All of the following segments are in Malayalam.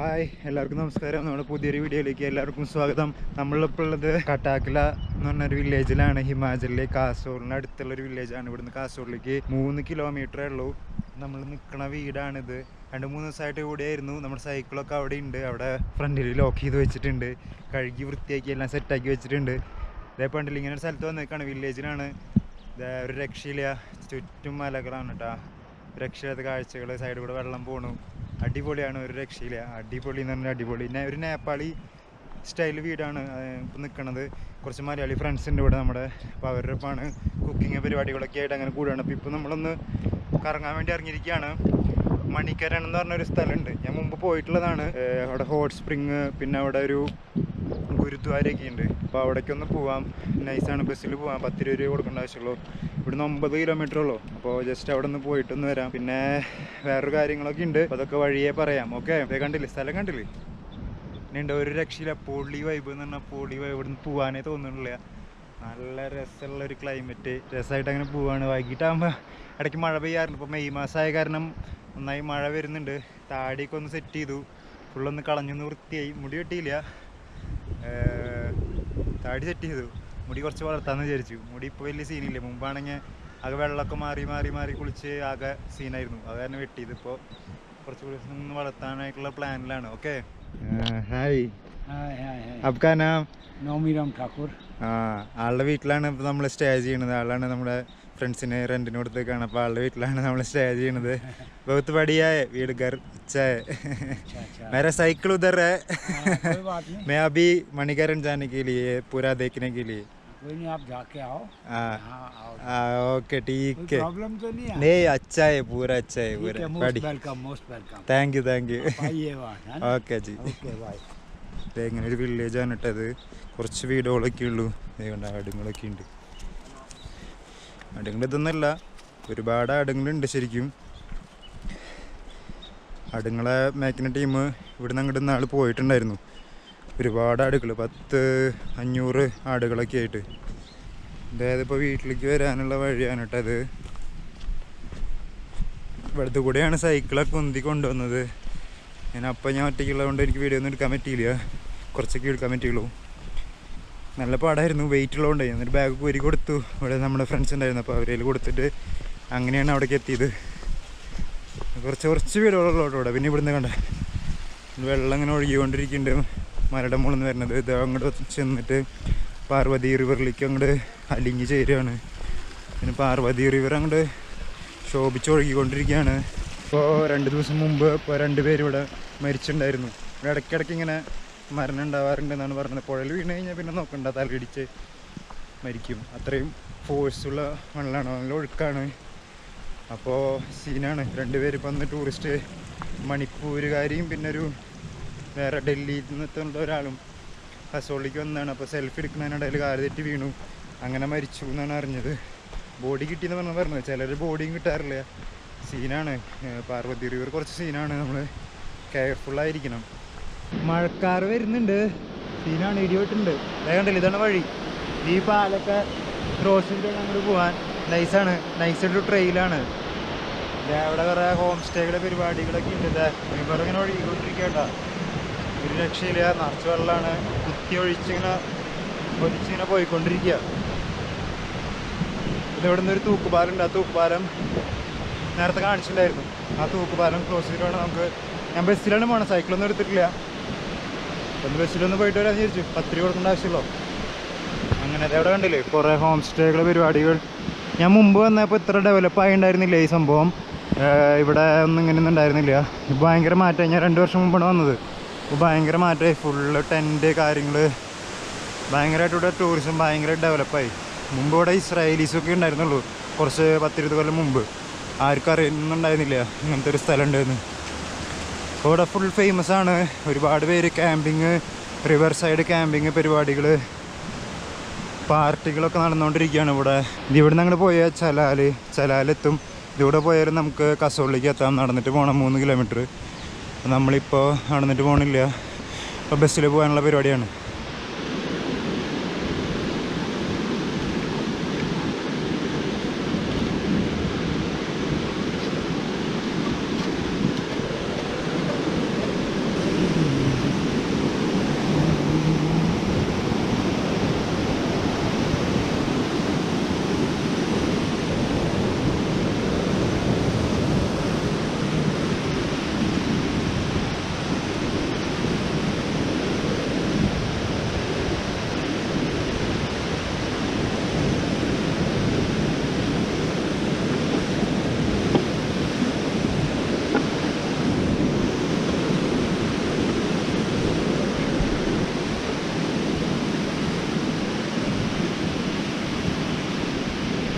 ഹായ്, എല്ലാവർക്കും നമസ്കാരം. നമ്മുടെ പുതിയൊരു വീഡിയോയിലേക്ക് എല്ലാവർക്കും സ്വാഗതം. നമ്മളിപ്പോൾ ഉള്ളത് കട്ടാക്കില എന്ന് പറഞ്ഞൊരു വില്ലേജിലാണ്. ഹിമാചലിലെ കാസോറിന് അടുത്തുള്ളൊരു വില്ലേജാണ്. ഇവിടുന്ന് കാസോറിലേക്ക് 3 കിലോമീറ്ററേ ഉള്ളൂ. നമ്മൾ നിൽക്കുന്ന വീടാണിത്. 2-3 ദിവസമായിട്ട് കൂടിയായിരുന്നു. നമ്മുടെ സൈക്കിളൊക്കെ അവിടെ ഉണ്ട്. അവിടെ ഫ്രണ്ടിൽ ലോക്ക് ചെയ്ത് വെച്ചിട്ടുണ്ട്. കഴുകി വൃത്തിയാക്കി എല്ലാം സെറ്റാക്കി വെച്ചിട്ടുണ്ട്. ഇതേപോലെ ഉണ്ടല്ലോ, ഇങ്ങനെ ഒരു സ്ഥലത്ത് വന്നേക്കാണ്. വില്ലേജിലാണ്. ഒരു രക്ഷയില്ല. ചുറ്റും മലകളാണ് കേട്ടോ. രക്ഷയില്ലാത്ത കാഴ്ചകൾ. സൈഡിൽ കൂടെ വെള്ളം പോണു. അടിപൊളിയാണ്, ഒരു രക്ഷയില്ല. അടിപൊളി എന്ന് പറഞ്ഞാൽ അടിപൊളി. ഒരു നേപ്പാളി സ്റ്റൈൽ വീടാണ് ഇപ്പം നിൽക്കുന്നത്. കുറച്ച് മലയാളി ഫ്രണ്ട്സ് ഉണ്ട് ഇവിടെ നമ്മുടെ. അപ്പോൾ അവരുടെ ഒപ്പമാണ് കുക്കിങ് പരിപാടികളൊക്കെ ആയിട്ട് അങ്ങനെ കൂടുകയാണ്. അപ്പോൾ ഇപ്പോൾ നമ്മളൊന്ന് കറങ്ങാൻ വേണ്ടി ഇറങ്ങിയിരിക്കുകയാണ്. മണിക്കരൺ എന്ന് പറഞ്ഞൊരു സ്ഥലമുണ്ട്. ഞാൻ മുമ്പ് പോയിട്ടുള്ളതാണ്. അവിടെ ഹോട്ട് സ്പ്രിങ്, പിന്നെ അവിടെ ഒരു ഗുരുദ്വാരയൊക്കെ ഉണ്ട്. അപ്പോൾ അവിടേക്കൊന്ന് പോവാം. നൈസാണ്. ബസ്സിൽ പോവാം. 10 രൂപ കൊടുക്കേണ്ട ആവശ്യമുള്ളൂ. ഇവിടുന്ന് 9 കിലോമീറ്റർ ഉള്ളൂ. അപ്പോൾ ജസ്റ്റ് അവിടെ നിന്ന് പോയിട്ടൊന്ന് വരാം. പിന്നെ വേറൊരു കാര്യങ്ങളൊക്കെ ഉണ്ട്. അപ്പോൾ അതൊക്കെ വഴിയേ പറയാം. ഓക്കെ, കണ്ടില്ലേ സ്ഥലം? കണ്ടില്ലേ? ഇനിയുണ്ട് ഒരു രക്ഷയില്ല. പൊളി വൈബ് എന്ന് പറഞ്ഞാൽ പൊളി വൈബ്. ഇവിടുന്ന് പോകാനേ തോന്നുന്നില്ല. നല്ല രസമുള്ള ഒരു ക്ലൈമറ്റ്. രസമായിട്ട് അങ്ങനെ പോവാണ്. വൈകിട്ടാകുമ്പോൾ ഇടയ്ക്ക് മഴ പെയ്യാറുണ്ട്. ഇപ്പോൾ മെയ് മാസമായ കാരണം നന്നായി മഴ വരുന്നുണ്ട്. താടിയൊക്കെ ഒന്ന് സെറ്റ് ചെയ്തു. ഫുള്ളൊന്ന് കളഞ്ഞൊന്ന് വൃത്തിയായി. മുടി വെട്ടിയില്ല, താടി സെറ്റ് ചെയ്തു. മുടി കുറച്ച് വളർത്താമെന്ന് വിചാരിച്ചു. മുടി ഇപ്പോൾ വലിയ സീനില്ല. മുമ്പാണെങ്കിൽ ആകെ വെള്ളമൊക്കെ മാറി കുളിച്ച് ആകെ സീനായിരുന്നു. അത് കാരണം വെട്ടിയത്. ഇപ്പോൾ കുറച്ച് കൂടി ഒന്ന് വളർത്താനായിട്ടുള്ള പ്ലാനിലാണ്. Okay, hi. അബ്കാ നാം? നൗമിറാം ഠാക്കൂർ. ആളുടെ വീട്ടിലാണ് ഇപ്പോൾ നമ്മൾ സ്റ്റേ ചെയ്യുന്നത്. ആളാണ് നമ്മുടെ ഫ്രണ്ട്സിന് റെൻറ്റിന് കൊടുത്തേക്കാണ്. അപ്പോൾ ആളുടെ വീട്ടിലാണ് നമ്മൾ സ്റ്റേ ചെയ്യുന്നത്. बहुत बढ़िया है, वीड घर अच्छा है. मेरा साइकिल उधर है. मैं अभी मणिकरण जाने के लिए, पूरा देखने के लिए. कोई नहीं, आप जाके आओ. ओके, ठीक है. प्रॉब्लम तो नहीं है? नहीं, अच्छा है, पूरा अच्छा है. पूरा मोस्ट वेलकम. Thank you. आइए वहाँ. ഓക്കെ ജി. Okay bye. ഇങ്ങനെ ഒരു വില്ലേജാണ് ഇട്ടത്. കുറച്ച് വീടുകളൊക്കെ ഉള്ളൂ. അതുകൊണ്ട് ആടുങ്ങളൊക്കെ ഉണ്ട്. ആടുങ്ങൾ ഇതൊന്നല്ല, ഒരുപാട് ആടുങ്ങളുണ്ട് ശരിക്കും. ആടുങ്ങളെ മേക്കുന്ന ടീം ഇവിടെ നിന്ന് അങ്ങോട്ട് നാൾ പോയിട്ടുണ്ടായിരുന്നു. ഒരുപാട് ആടുകൾ, 10-500 ആടുകളൊക്കെ ആയിട്ട്. അതായത് ഇപ്പോൾ വീട്ടിലേക്ക് വരാനുള്ള വഴിയാണ് കേട്ടത്. ഇവിടുത്തെ കൂടെയാണ് സൈക്കിളൊക്കെ ഉന്തി കൊണ്ടുവന്നത്. ഞാൻ ഒറ്റയ്ക്കുള്ളതുകൊണ്ട് എനിക്ക് വീഡിയോ ഒന്നും എടുക്കാൻ പറ്റിയില്ല. കുറച്ചൊക്കെ എടുക്കാൻ പറ്റുള്ളൂ. നല്ല പാടായിരുന്നു, വെയിറ്റ് ഉള്ളതുകൊണ്ട്. എന്നിട്ട് ബാഗ് കോരി കൊടുത്തു. ഇവിടെ നമ്മുടെ ഫ്രണ്ട്സ് ഉണ്ടായിരുന്നു. അപ്പോൾ അവരേൽ കൊടുത്തിട്ട് അങ്ങനെയാണ് അവിടേക്ക് എത്തിയത്. കുറച്ച് വീടുകളുള്ളൂ ഇവിടെ. പിന്നെ ഇവിടുന്ന് കണ്ട വെള്ളം ഇങ്ങനെ ഒഴുകിക്കൊണ്ടിരിക്കുന്നുണ്ട്. മലയുടെ മുകളിൽ നിന്ന് വരുന്നത്. ഇത് അങ്ങോട്ട് ചെന്നിട്ട് പാർവതി റിവറിലേക്ക് അങ്ങോട്ട് അലിഞ്ഞ് ചേരുകയാണ്. പിന്നെ പാർവതി റിവർ അങ്ങോട്ട് ശോഭിച്ചൊഴുകിക്കൊണ്ടിരിക്കുകയാണ്. ഇപ്പോൾ 2 ദിവസം മുമ്പ് ഇപ്പോൾ 2 പേര് ഇവിടെ മരിച്ചിട്ടുണ്ടായിരുന്നു. ഇവിടെ ഇടയ്ക്കിടയ്ക്ക് ഇങ്ങനെ മരണം ഉണ്ടാവാറുണ്ടെന്നാണ് പറഞ്ഞത്. പുഴയിൽ വീണ് കഴിഞ്ഞാൽ പിന്നെ നോക്കണ്ട, തലയിടിച്ച് മരിക്കും. അത്രയും ഫോഴ്സുള്ള വെള്ളമാണ്, നല്ല ഒഴുക്കാണ്. അപ്പോൾ സീനാണ്. 2 പേര് ഇപ്പം വന്ന് ടൂറിസ്റ്റ്, മണിപ്പൂരുകാരിയും പിന്നെ ഒരു വേറെ ഡൽഹിയിൽ നിന്നുള്ള ഒരാളും കസോളിലേക്ക് വന്നതാണ്. അപ്പോൾ സെൽഫി എടുക്കുന്നതിനിടയിൽ കാല് തെറ്റി വീണു. അങ്ങനെ മരിച്ചു എന്നാണ് അറിഞ്ഞത്. ബോഡി കിട്ടിയെന്ന് പറഞ്ഞത്. ചിലർ ബോഡിയും കിട്ടാറില്ല. സീനാണ്. പാർവതി റിവർ കുറച്ച് സീനാണ്. നമ്മൾ കെയർഫുള്ളായിരിക്കണം. മഴക്കാറ് വരുന്നുണ്ട്. സീനാണ്. ഇടിവെട്ടുണ്ട്. വേണ്ടല്ലോ, ഇതാണ് വഴി. ഈ പാലൊക്കെ ക്രോസ് ചെയ്തിട്ട് അങ്ങോട്ട് പോകാൻ നൈസാണ്. നൈസായിട്ടൊരു ട്രെയിലാണ്. അവിടെ കുറേ ഹോം സ്റ്റേകളുടെ പരിപാടികളൊക്കെ ഉണ്ട്. റിവർ ഇങ്ങനെ ഒഴുകിക്കൊണ്ടിരിക്കേണ്ട, ഒരു രക്ഷയില്ല. നിറച്ച് വെള്ളമാണ്. കുത്തി ഒലിച്ചിങ്ങനെ പോയിക്കൊണ്ടിരിക്കുക. പിന്നെ ഇവിടെ നിന്നൊരു തൂക്കുപാലമുണ്ട്. ആ തൂക്കുപാലം നേരത്തെ കാണിച്ചിട്ടുണ്ടായിരുന്നു. ആ തൂക്കുപാലം ക്രോസ് ചെയ്തിട്ടാണ് നമുക്ക്. ഞാൻ ബസ്സിലാണ് പോകണം, സൈക്കിളൊന്നും എടുത്തിട്ടില്ല. ഒന്ന് ബസ്സിലൊന്ന് പോയിട്ട് വരാൻ വിചാരിച്ചു. 10 രൂപ കൊടുക്കേണ്ട ആവശ്യമുള്ളൂ. അങ്ങനെ അവിടെ കണ്ടില്ലേ കുറേ ഹോം സ്റ്റേകളുടെ പരിപാടികൾ. ഞാൻ മുമ്പ് വന്നപ്പോൾ ഇത്ര ഡെവലപ്പായി ഉണ്ടായിരുന്നില്ല ഈ സംഭവം. ഇവിടെ ഒന്നും ഇങ്ങനെയൊന്നും ഉണ്ടായിരുന്നില്ല. ഇപ്പോൾ ഭയങ്കര മാറ്റമായി. ഞാൻ 2 വർഷം മുമ്പാണ് വന്നത്. ഇപ്പോൾ ഭയങ്കര മാറ്റമായി. ഫുള്ള് ടെൻറ്റ് കാര്യങ്ങൾ, ഭയങ്കരമായിട്ട് ഇവിടെ ടൂറിസം ഭയങ്കര ഡെവലപ്പായി. മുമ്പ് ഇവിടെ ഇസ്രായേലീസൊക്കെ ഉണ്ടായിരുന്നുള്ളൂ. കുറച്ച് 10-20 കൊല്ലം മുമ്പ്. ആർക്കും അറിയുന്നുണ്ടായിരുന്നില്ല ഇങ്ങനത്തെ ഒരു സ്ഥലം ഉണ്ടെന്ന്. അപ്പോൾ ഇവിടെ ഫുൾ ഫേമസ് ആണ്. ഒരുപാട് പേര് ക്യാമ്പിങ്, റിവർ സൈഡ് ക്യാമ്പിങ് പരിപാടികൾ, പാർട്ടികളൊക്കെ നടന്നുകൊണ്ടിരിക്കുകയാണ് ഇവിടെ. ഇതിവിടെ അങ്ങോട്ട് പോയാൽ ചലാലെത്തും. ഇതിലൂടെ പോയാലും നമുക്ക് കസോളിലേക്ക് എത്താം. നടന്നിട്ട് പോകണം 3 കിലോമീറ്റർ. നമ്മളിപ്പോൾ നടന്നിട്ട് പോകണില്ല. ഇപ്പോൾ ബസ്സിൽ പോകാനുള്ള പരിപാടിയാണ്.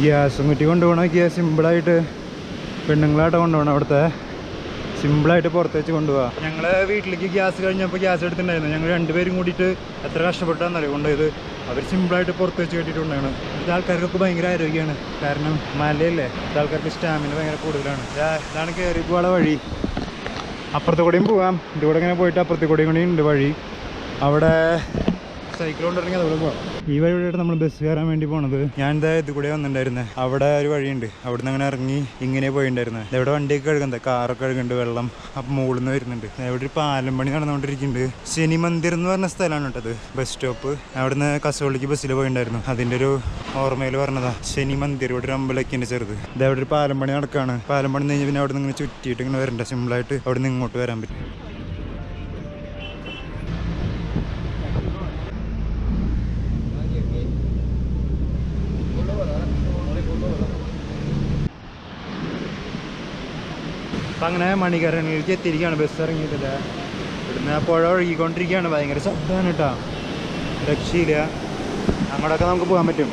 ഗ്യാസും കുറ്റി കൊണ്ടുപോകണമെങ്കിൽ സിമ്പിളായിട്ട് പെണ്ണുങ്ങളായിട്ട് കൊണ്ടുപോകണം. അവിടുത്തെ സിമ്പിളായിട്ട് പുറത്ത് വെച്ച് കൊണ്ടുപോകാം. ഞങ്ങൾ വീട്ടിലേക്ക് ഗ്യാസ് കഴിഞ്ഞപ്പോൾ ഗ്യാസ് എടുത്തിട്ടുണ്ടായിരുന്നു. ഞങ്ങൾ രണ്ടുപേരും കൂടിയിട്ട് എത്ര കഷ്ടപ്പെട്ടാന്നറിയോ കൊണ്ടുപോയത്. അവർ സിമ്പിളായിട്ട് പുറത്ത് വെച്ച് കെട്ടിയിട്ടുണ്ടാണ്. ഇവിടുത്തെ ആൾക്കാർക്കൊക്കെ ഭയങ്കര ആരോഗ്യമാണ്. കാരണം മലയല്ലേ, ഇവിടുത്തെ ആൾക്കാർക്ക് സ്റ്റാമിന ഭയങ്കര കൂടുതലാണ്. ഇതാണ് കയറി പോകാനുള്ള വഴി. അപ്പുറത്ത് കൂടെയും പോകാം. ഇതുകൂടെ ഇങ്ങനെ പോയിട്ട് അപ്പുറത്ത് കൂടെയും കൂടി ഉണ്ട് വഴി. അവിടെ സൈക്കിൾ കൊണ്ടിറങ്ങി അതുകൂടെ പോകാം. ഈ വഴിയോടെ നമ്മൾ ബസ് കയറാൻ വേണ്ടി പോണത്. ഞാൻ എന്താ ഇത് കൂടെ വന്നിട്ടുണ്ടായിരുന്നത്. അവിടെ ഒരു വഴിയുണ്ട്, അവിടുന്ന് അങ്ങനെ ഇറങ്ങി ഇങ്ങനെ പോയിട്ടുണ്ടായിരുന്നത്. ഇവിടെ വണ്ടിയൊക്കെ കഴുകുന്നത്, കാറൊക്കെ കഴുകുന്നുണ്ട്, വെള്ളം അപ്പം മുകളിൽ നിന്ന് വരുന്നുണ്ട്. ഇവിടെ ഒരു പാലം പണി നടന്നുകൊണ്ടിരിക്കുന്നുണ്ട്. ശനി മന്ദിർ എന്ന് പറഞ്ഞ സ്ഥലമാണ് കേട്ടത്, ബസ് സ്റ്റോപ്പ്. അവിടുന്ന് കസോളിക്ക് ബസ്സിൽ പോയിട്ടുണ്ടായിരുന്നു. അതിൻ്റെ ഒരു ഓർമ്മയിൽ പറഞ്ഞതാ ശനി മന്ദിർ. ഇവിടെ ഒരു അമ്പലമൊക്കെ ഉണ്ട് ചെറുത്. ഇതവിടെ ഒരു പാലം പണി നടക്കുകയാണ്. പാലം പണി കഴിഞ്ഞ് പിന്നെ അവിടെ നിന്ന് ഇങ്ങനെ ചുറ്റിയിട്ട് ഇങ്ങനെ വരണ്ട, സിമ്പിളായിട്ട് അവിടെ നിന്ന് ഇങ്ങോട്ട് വരാൻ പറ്റും. അപ്പം അങ്ങനെ മണികരണിലേക്ക് എത്തിയിരിക്കുകയാണ്. ബസ് ഇറങ്ങിയിട്ടില്ല. ഇവിടുന്ന് പുഴ ഒഴുകിക്കൊണ്ടിരിക്കുകയാണ്. ഭയങ്കര ശബ്ദമാണ് കേട്ടോ, രക്ഷയില്ല. അങ്ങോട്ടൊക്കെ നമുക്ക് പോകാൻ പറ്റും.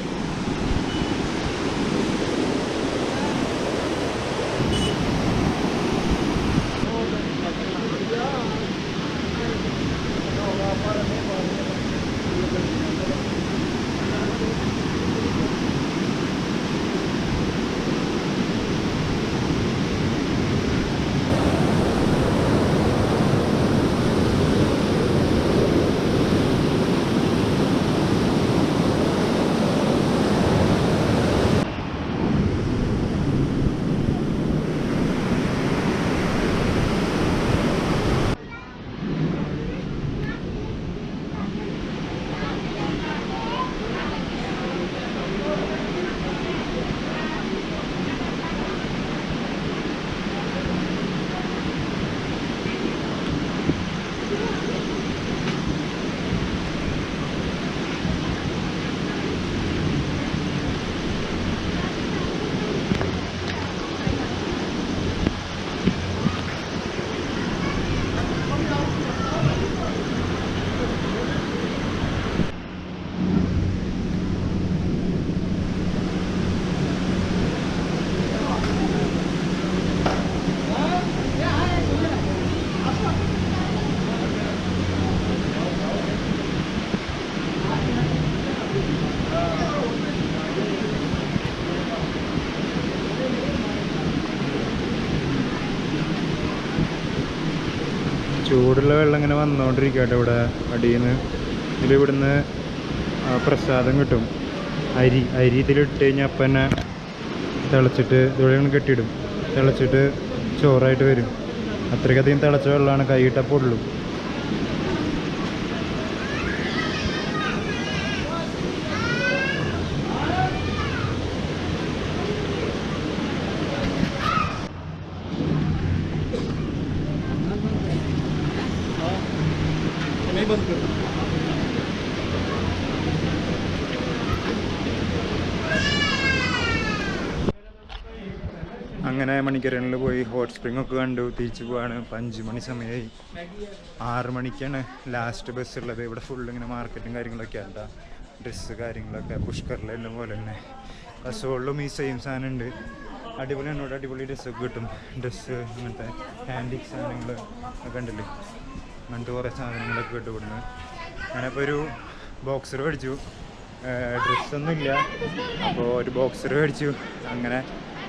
ചൂടുള്ള വെള്ളം ഇങ്ങനെ വന്നുകൊണ്ടിരിക്കട്ടെ ഇവിടെ അടിയിൽ നിന്ന്. ഇതിലിവിടുന്ന് പ്രസാദം കിട്ടും. അരി ഇതിലിട്ട് കഴിഞ്ഞാൽ അപ്പം തന്നെ തിളച്ചിട്ട് ഇതുവരെ കെട്ടിയിടും. തിളച്ചിട്ട് ചോറായിട്ട് വരും. അത്രയ്ക്കധികം തിളച്ച വെള്ളമാണ്, കൈയിട്ടപ്പോൾ ഉള്ളൂ. അങ്ങനെ മണിക്കരണിൽ പോയി ഹോട്ട് സ്പ്രിംഗ് ഒക്കെ കണ്ടു തിരിച്ചു പോവാണ്. 5 മണി സമയമായി. 6 മണിക്കാണ് ലാസ്റ്റ് ബസ് ഉള്ളത്. ഇവിടെ ഫുള്ള് ഇങ്ങനെ മാർക്കറ്റും കാര്യങ്ങളൊക്കെ ഉണ്ട്. ഡ്രസ്സ് കാര്യങ്ങളൊക്കെ പുഷ്കറിലെല്ലാം പോലെ തന്നെ കസോളിലും ഈ സെയിം സാധനം ഉണ്ട്. അടിപൊളിയാണ് ഇവിടെ. അടിപൊളി ഡ്രസ്സൊക്കെ കിട്ടും. ഡ്രസ്സ് അങ്ങനത്തെ ഹാൻഡിക് സാധനങ്ങൾ ഒക്കെ ഉണ്ടല്ലേ, അങ്ങനത്തെ കുറേ സാധനങ്ങളൊക്കെ കിട്ടും ഇവിടുന്ന്. ഞാനപ്പോൾ ഒരു ബോക്സർ മേടിച്ചു. ഡ്രസ്സൊന്നുമില്ല, അപ്പോൾ ഒരു ബോക്സർ മേടിച്ചു. അങ്ങനെ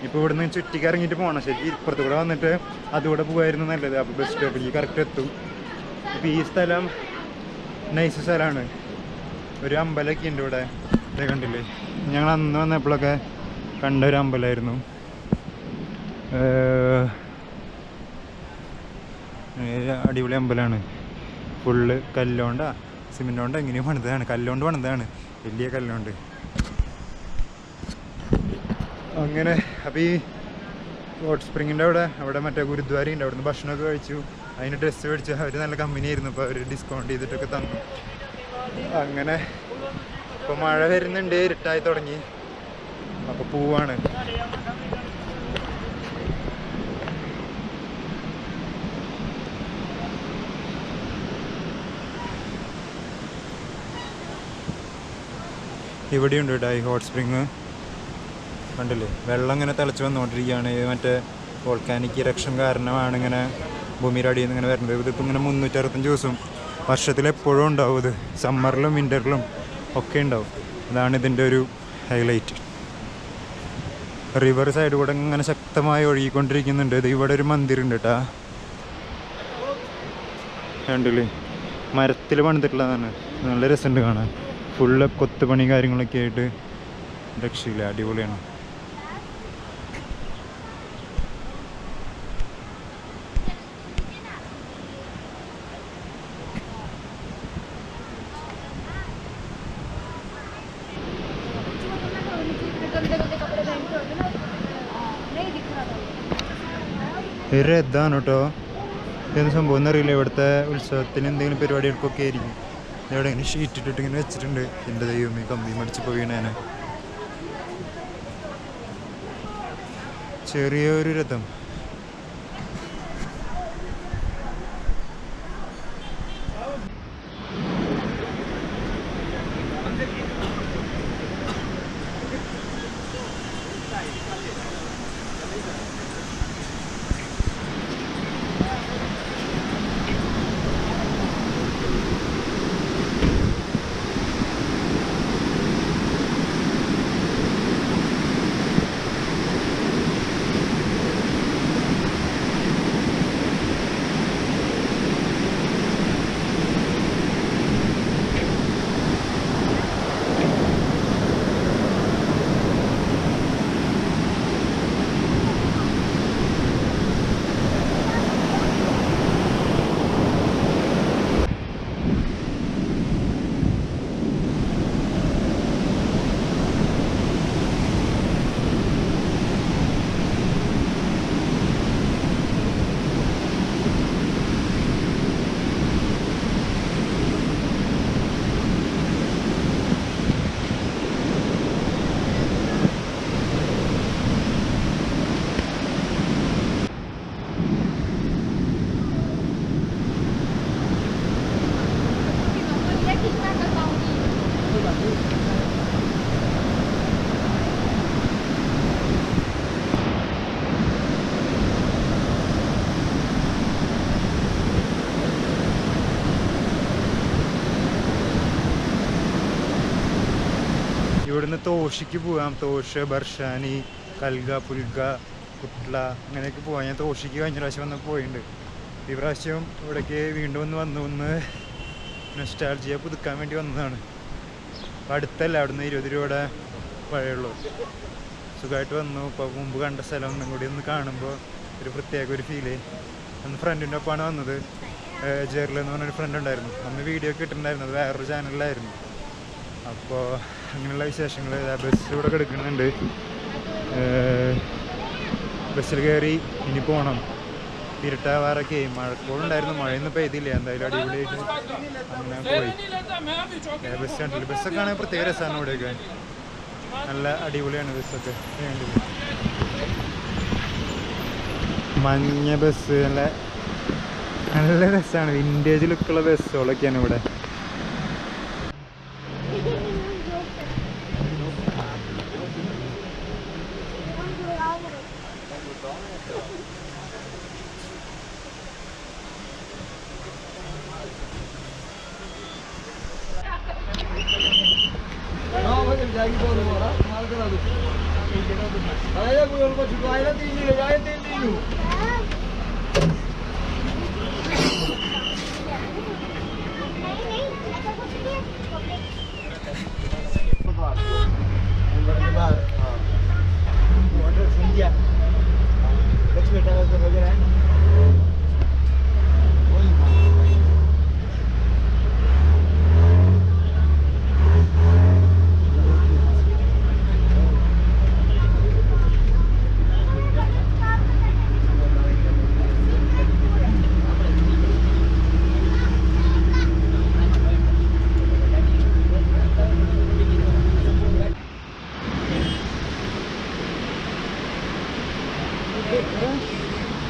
ഇപ്പോൾ ഇവിടുന്ന് ചുറ്റിക്ക് ഇറങ്ങിയിട്ട് പോകണം. ശരിക്കും ഇപ്പുറത്ത് കൂടെ വന്നിട്ട് അതുകൂടെ പോകുമായിരുന്നു നല്ലത്. അപ്പോൾ ബസ് സ്റ്റോപ്പിലേക്ക് കറക്റ്റ് എത്തും. ഇപ്പോൾ ഈ സ്ഥലം നൈസ് സ്ഥലമാണ്. ഒരു അമ്പലമൊക്കെ ഉണ്ട് ഇവിടെ. ഇതേ കണ്ടില്ലേ, ഞങ്ങൾ അന്ന് വന്നപ്പോഴൊക്കെ കണ്ട ഒരു അമ്പലമായിരുന്നു. അടിപൊളി അമ്പലമാണ്. ഫുള്ള് കല്ലുകൊണ്ടാ സിമെൻ്റ് കൊണ്ട് എങ്ങനെയോ പണിതാണ്. കല്ലുകൊണ്ട് പണിതാണ്, വലിയ കല്ലുകൊണ്ട്. അങ്ങനെ അപ്പോൾ ഈ ഹോട്ട് സ്പ്രിങ്ങിൻ്റെ അവിടെ മറ്റേ ഗുരുദ്വാര ഉണ്ട്. അവിടുന്ന് ഭക്ഷണമൊക്കെ കഴിച്ചു. അതിന് ഡ്രസ്സ് മേടിച്ചു. അവർ നല്ല കമ്പനിയായിരുന്നു. അപ്പോൾ അവർ ഡിസ്കൗണ്ട് ചെയ്തിട്ടൊക്കെ തന്നു. അങ്ങനെ ഇപ്പോൾ മഴ വരുന്നുണ്ട്, ഇരുട്ടായി തുടങ്ങി. അപ്പോൾ പോവാണ്. ഇവിടെയുണ്ട് കേട്ടോ ഈ ഹോട്ട് സ്പ്രിങ്. കണ്ടില്ലേ, വെള്ളം ഇങ്ങനെ തിളച്ച് വന്നുകൊണ്ടിരിക്കുകയാണ്. മറ്റേ വോൾക്കാനിക് ഇറക്ഷൻ കാരണമാണ് ഇങ്ങനെ ഭൂമിയുടെ അടിയിൽ നിന്ന് ഇങ്ങനെ വരുന്നത്. ഇതിപ്പോൾ ഇങ്ങനെ 365 ദിവസവും വർഷത്തിലെപ്പോഴും ഉണ്ടാവും. ഇത് സമ്മറിലും വിൻ്ററിലും ഒക്കെ ഉണ്ടാവും. അതാണ് ഇതിൻ്റെ ഒരു ഹൈലൈറ്റ്. റിവർ സൈഡ് കൂടെ ഇങ്ങനെ ശക്തമായി ഒഴുകിക്കൊണ്ടിരിക്കുന്നുണ്ട്. ഇത് ഇവിടെ ഒരു മന്ദിറുണ്ട് കേട്ടോ, കണ്ടില്ലേ, മരത്തിൽ പണിതിട്ടുള്ളതാണ്. നല്ല രസമുണ്ട് കാണാൻ. ഫുള്ള് കൊത്തുപണി കാര്യങ്ങളൊക്കെ ആയിട്ട് രക്ഷയില്ല, അടിപൊളിയാണ്. ഒരു രഥമാണ് കേട്ടോ. ഇതെന്ത് സംഭവം എന്നറിയില്ല. ഇവിടുത്തെ ഉത്സവത്തിന് എന്തെങ്കിലും പരിപാടികൾക്കൊക്കെ ആയിരിക്കും. ഇവിടെ ഇങ്ങനെ ഷീറ്റ് ഇട്ടിട്ട് ഇങ്ങനെ വെച്ചിട്ടുണ്ട്. എൻ്റെ ദൈവമേ, കമ്പി മടിച്ച് വീണേനെ. ചെറിയൊരു രഥം. ഇവിടുന്ന് തോഷിക്ക് പോകാം. തോഷ്, ബർഷാനി, കൽഗ, പുൽഗ, കുട്ട്ല, അങ്ങനെയൊക്കെ പോകാം. ഞാൻ തോഷിക്ക് കഴിഞ്ഞ പ്രാവശ്യം വന്ന് പോയിട്ടുണ്ട്. ഈ പ്രാവശ്യം ഇവിടേക്ക് വീണ്ടും ഒന്ന് നൊസ്റ്റാൾജിയ പുതുക്കാൻ വേണ്ടി വന്നതാണ്. അപ്പോൾ അടുത്തല്ല, അവിടുന്ന് 20 രൂപയുടെ വഴിയുള്ളൂ. സുഖമായിട്ട് വന്നു. ഇപ്പോൾ മുമ്പ് കണ്ട സ്ഥലം ഒന്നും കൂടി ഒന്ന് കാണുമ്പോൾ ഒരു പ്രത്യേക ഒരു ഫീല്. അന്ന് ഫ്രണ്ടിൻ്റെ ഒപ്പമാണ് വന്നത്. ജെറിൽ എന്ന് പറഞ്ഞൊരു ഫ്രണ്ട് ഉണ്ടായിരുന്നു. അന്ന് വീഡിയോ ഒക്കെ ഇട്ടിട്ടുണ്ടായിരുന്നത് വേറൊരു ചാനലിലായിരുന്നു. അപ്പോൾ അങ്ങനെയുള്ള വിശേഷങ്ങൾ. ബസ് ഇവിടെ കിടക്കുന്നുണ്ട്. ബസ്സിൽ കയറി ഇനി പോകണം. ഇരുട്ടാവാറൊക്കെ മഴക്കോളുണ്ടായിരുന്നു. മഴയൊന്നും പെയ്തില്ല. എന്തായാലും അടിപൊളിയായിട്ട് അങ്ങനെ പോയി. ബസ് കണ്ടില്ല. ബസ്സൊക്കെ ആണെങ്കിൽ പ്രത്യേക രസമാണ് ഇവിടെയൊക്കെ. നല്ല അടിപൊളിയാണ് ബസ്സൊക്കെ. മഞ്ഞ ബസ്, നല്ല രസമാണ്. വിൻറ്റേജ് ലുക്കുള്ള ബസ്സുകളൊക്കെയാണ് ഇവിടെ.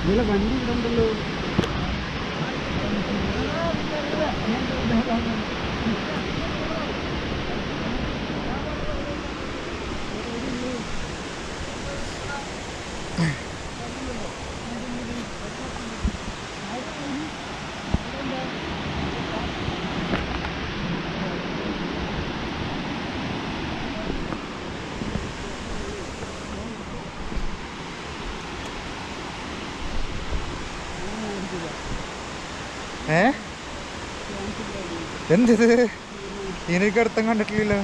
ഇതിലെ വണ്ടി ഉണ്ടല്ലോ. ഏ എന്തിത് ഇതിനൊക്കെ അർത്ഥം കണ്ടിട്ടില്ലല്ലോ.